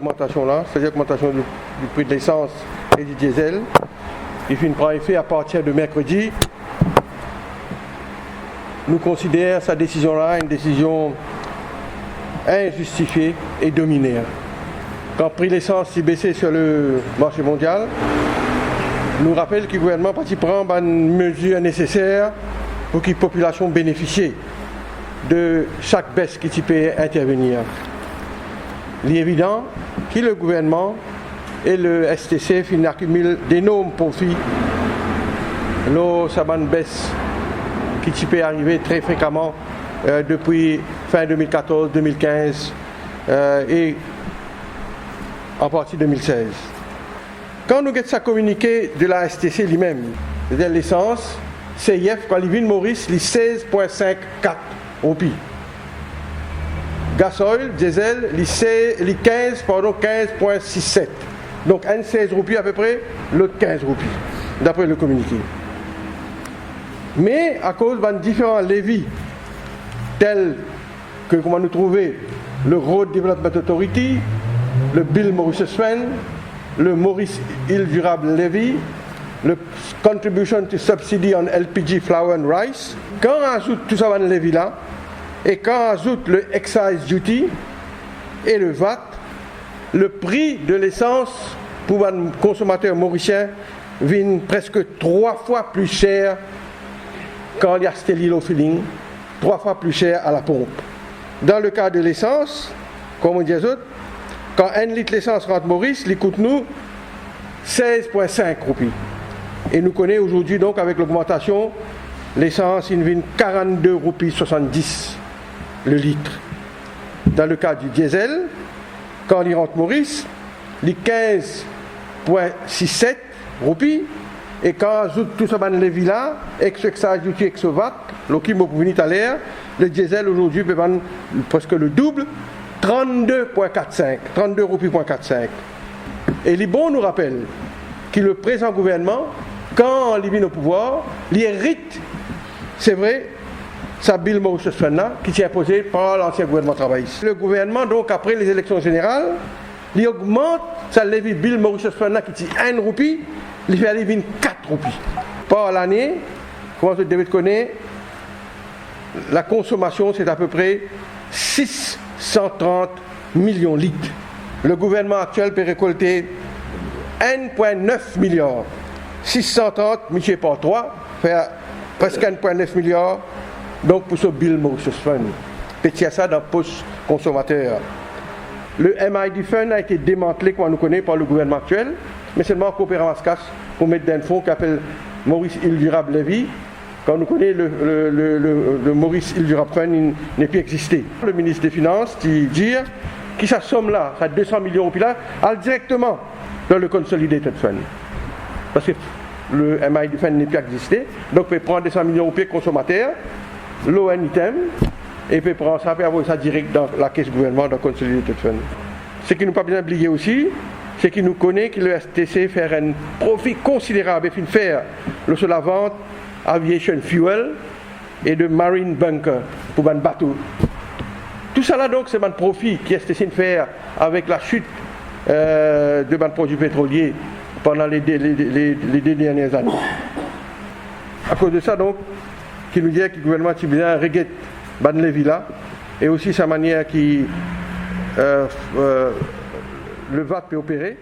augmentation-là, c'est-à-dire l'augmentation du prix de l'essence et du diesel, qui prend effet à partir de mercredi, nous considérons sa décision-là une décision injustifiée et dominée. Quand le prix de l'essence s'est baissé sur le marché mondial, nous rappelle que le gouvernement prend une mesure nécessaire pour que la population bénéficie de chaque baisse qui peut intervenir. Il est évident que le gouvernement et le STC accumulent d'énormes profits lors de cette baisse qui peut arriver très fréquemment depuis fin 2014-2015 et en partie 2016. Quand nous avons ça communiqué de la STC lui-même, c'est-à-dire l'essence, CIF, quand il vient de Maurice, il 16,54 roupies. Gasoil, diesel, il 15,67. Donc un 16 roupies à peu près, l'autre 15 roupies, d'après le communiqué. Mais à cause de différents leviers, tels que comment nous trouver le Road Development Authority, le Bill Maurice Swen, le Maurice Île Durable Levy, le Contribution to Subsidy on LPG Flour and Rice, quand on ajoute tout ça dans le levy là, et quand on ajoute le Excise Duty et le VAT, le prix de l'essence pour un consommateur mauricien vient presque 3 fois plus cher quand il y a stérile au filling, 3 fois plus cher à la pompe. Dans le cas de l'essence, comme on dit aux autres, quand 1 litre d'essence rentre Maurice, il coûte nous 16,5 roupies. Et nous connaissons aujourd'hui donc avec l'augmentation, l'essence il vient 42 roupies 70 le litre. Dans le cas du diesel, quand il rentre Maurice, il 15,67 roupies. Et quand on ajoute tout ça dans les villas, avec ce Excise Duty, avec ce VAT, l'okim pour venir à l'air, le diesel aujourd'hui peut vendre presque le double, 32,45, 32 roupies,45. Et les bons nous rappellent que le présent gouvernement, quand il vient au pouvoir, il hérite, c'est vrai, sa Bill Maurice Swen qui s'est imposée par l'ancien gouvernement travailliste. Le gouvernement, donc, après les élections générales, il augmente sa levy Bill Maurice Swen qui est 1 roupie, il fait aller 4 roupies. Par l'année, comment vous devez connaître, la consommation, c'est à peu près 630 millions de litres. Le gouvernement actuel peut récolter 1,9 milliard. 630 multiplié par 3, fait presque 1,9 milliard. Donc pour ce Bill Maurice Fund, petit à ça dans le poste consommateur. Le MID Fund a été démantelé, comme on nous connaît, par le gouvernement actuel, mais seulement en coopérant à SCAS pour mettre dans un fonds qui s'appelle Maurice Île Durable Levy. Quand on nous connaît, le Maurice Île Durable Fund n'est plus existé. Le ministre des Finances dit que sa somme-là, sa 200 millions de là, elle directement dans le Consolidated Fund. Parce que le MID Fund n'est plus existé, donc il peut prendre 200 millions de consommateurs, l'ONITEM, et peut prendre ça et avoir ça direct dans la caisse gouvernement dans le Consolidated Fund. Ce qui nous pas bien oublié aussi, c'est qu'il nous connaît que le STC fait un profit considérable et faire sur la vente aviation fuel et de marine bunker pour un bateau. Tout ça là donc c'est un profit qui STC fait avec la chute de ban produits pétroliers pendant les 2 dernières années. À cause de ça donc, qui nous dit que le gouvernement a bien regrette ban levy là et aussi sa manière qui le VAT peut opérer.